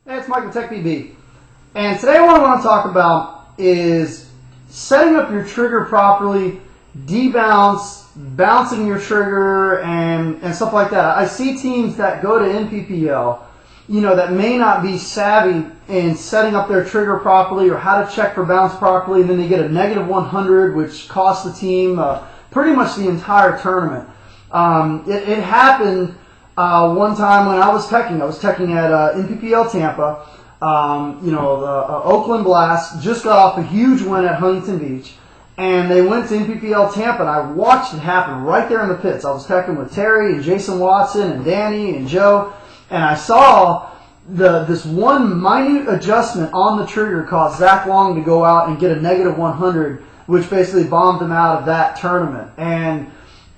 Hey, it's Mike with TechBB, and today what I want to talk about is setting up your trigger properly, debounce, bouncing your trigger, and stuff like that. I see teams that go to NPPL, that may not be savvy in setting up their trigger properly or how to check for bounce properly, and then they get a negative 100, which costs the team pretty much the entire tournament. It happened one time when I was teching. I was teching at NPPL Tampa. The Oakland Blast just got off a huge win at Huntington Beach, and they went to NPPL Tampa, and I watched it happen right there in the pits. I was teching with Terry and Jason Watson and Danny and Joe, and I saw this one minute adjustment on the trigger caused Zach Long to go out and get a negative 100, which basically bombed him out of that tournament. And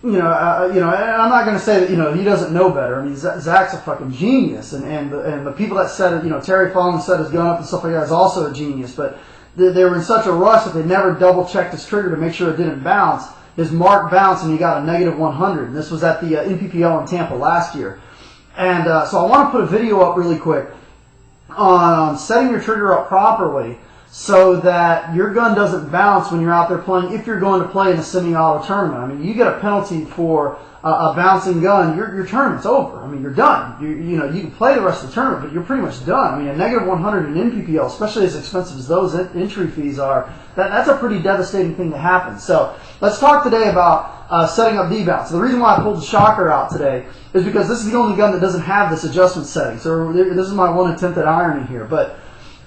and I'm not going to say that he doesn't know better. I mean, Zach's a fucking genius, and the people that set it, Terry Fallon set his gun up and stuff like that is also a genius. But they were in such a rush that they never double checked his trigger to make sure it didn't bounce. His mark bounced and he got a negative 100. And this was at the NPPL in Tampa last year. And so I want to put a video up really quick on setting your trigger up properly, so that your gun doesn't bounce when you're out there playing, if you're going to play in a semi-auto tournament. I mean, you get a penalty for a bouncing gun, your tournament's over. I mean, you're done. You can play the rest of the tournament, but you're pretty much done. I mean, a negative 100 in NPPL, especially as expensive as those entry fees are, that's a pretty devastating thing to happen. So let's talk today about setting up debounce. So the reason why I pulled the shocker out today is because this is the only gun that doesn't have this adjustment setting. So this is my one attempt at irony here. But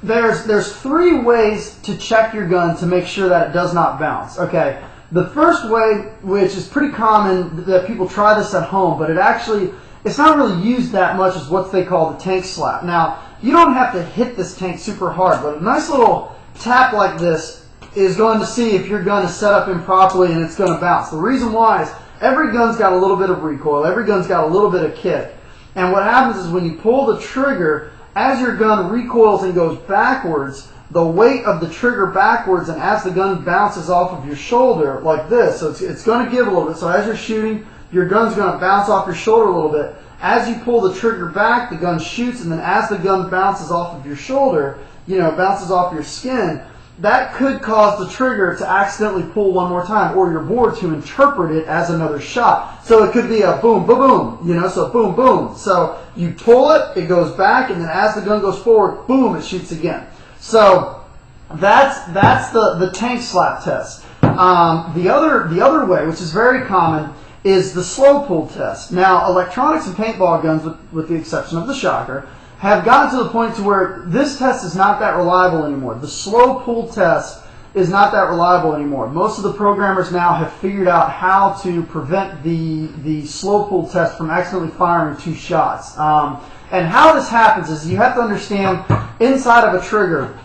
there's three ways to check your gun to make sure that it does not bounce. Okay, the first way, which is pretty common that people try this at home, but it's not really used that much, is what they call the tank slap. Now, you don't have to hit this tank super hard, but a nice little tap like this is going to see if your gun is set up improperly and it's going to bounce. The reason why is every gun's got a little bit of recoil, every gun's got a little bit of kick, and what happens is when you pull the trigger, as your gun recoils and goes backwards, the weight of the trigger backwards, and as the gun bounces off of your shoulder like this, so it's going to give a little bit. So as you're shooting, your gun's going to bounce off your shoulder a little bit. As you pull the trigger back, the gun shoots, and then as the gun bounces off of your shoulder, bounces off your skin, that could cause the trigger to accidentally pull one more time, or your board to interpret it as another shot. So it could be a boom, boom, boom, so boom, boom. So you pull it, it goes back, and then as the gun goes forward, boom, it shoots again. So that's the tank slap test. The other way, which is very common, is the slow pull test. Now, electronics and paintball guns, with the exception of the shocker, have gotten to the point to where this test is not that reliable anymore. The slow pull test is not that reliable anymore. Most of the programmers now have figured out how to prevent the slow pull test from accidentally firing two shots. And how this happens is you have to understand, inside of a trigger,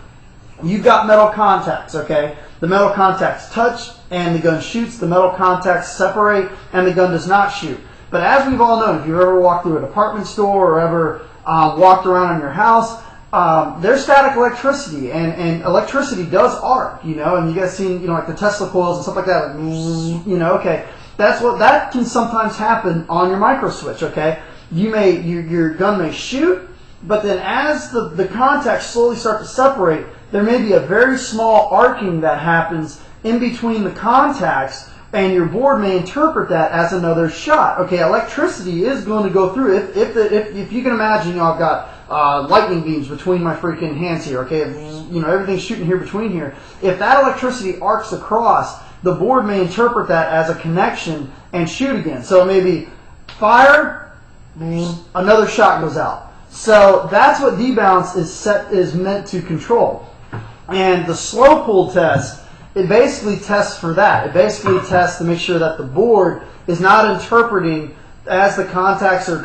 you've got metal contacts, okay? The metal contacts touch and the gun shoots. The metal contacts separate and the gun does not shoot. But as we've all known, if you've ever walked through a department store or ever walked around in your house, there's static electricity, and electricity does arc, and you guys seen, like the Tesla coils and stuff like that, okay, that can sometimes happen on your micro switch, okay? Your gun may shoot, but then as the contacts slowly start to separate, there may be a very small arcing that happens in between the contacts, and your board may interpret that as another shot. Okay, electricity is going to go through. If you can imagine, I've got lightning beams between my freaking hands here. Okay, everything's shooting here between here. If that electricity arcs across, the board may interpret that as a connection and shoot again. So maybe fire, another shot goes out. So that's what debounce is meant to control. And the slow pull test, it basically tests for that. It basically tests to make sure that the board is not interpreting as the contacts are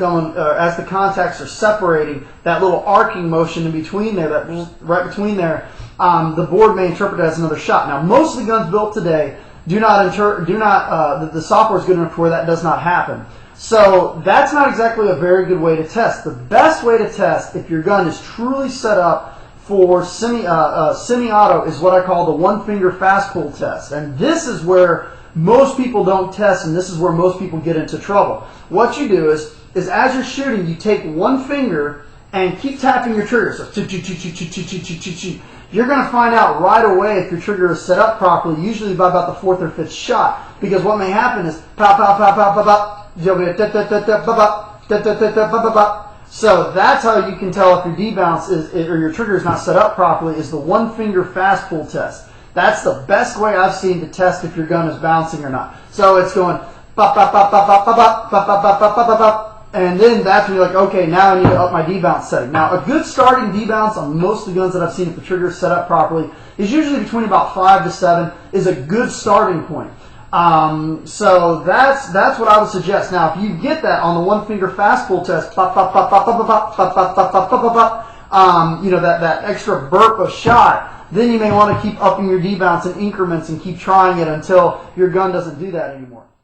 as the contacts are separating, that little arcing motion in between there, that right between there, the board may interpret it as another shot. Now, most of the guns built today the software is good enough where that does not happen. So that's not exactly a very good way to test. The best way to test if your gun is truly set up for semi-auto is what I call the one-finger fast pull test. And this is where most people don't test, and this is where most people get into trouble. What you do is as you're shooting, you take one finger and keep tapping your trigger. So you're going to find out right away if your trigger is set up properly, usually by about the fourth or fifth shot. Because what may happen is pow, pow, pow, pow, pow, pow. So that's how you can tell if your debounce is, or your trigger is not set up properly, is the one finger fast pull test. That's the best way I've seen to test if your gun is bouncing or not. So it's going bop, bop, bop, bop, bop, bop, bop, bop, bop, bop, bop, bop, bop. And then that's when you're like, okay, now I need to up my debounce setting. Now, a good starting debounce on most of the guns that I've seen, if the trigger is set up properly, is usually between about 5 to 7, is a good starting point. So that's what I would suggest. Now, if you get that on the one finger fast pull test, pop, pop, pop, pop, pop, pop, pop, pop, pop, pop, pop, pop, you know, that extra burp of shot, then you may want to keep upping your debounce in increments and keep trying it until your gun doesn't do that anymore.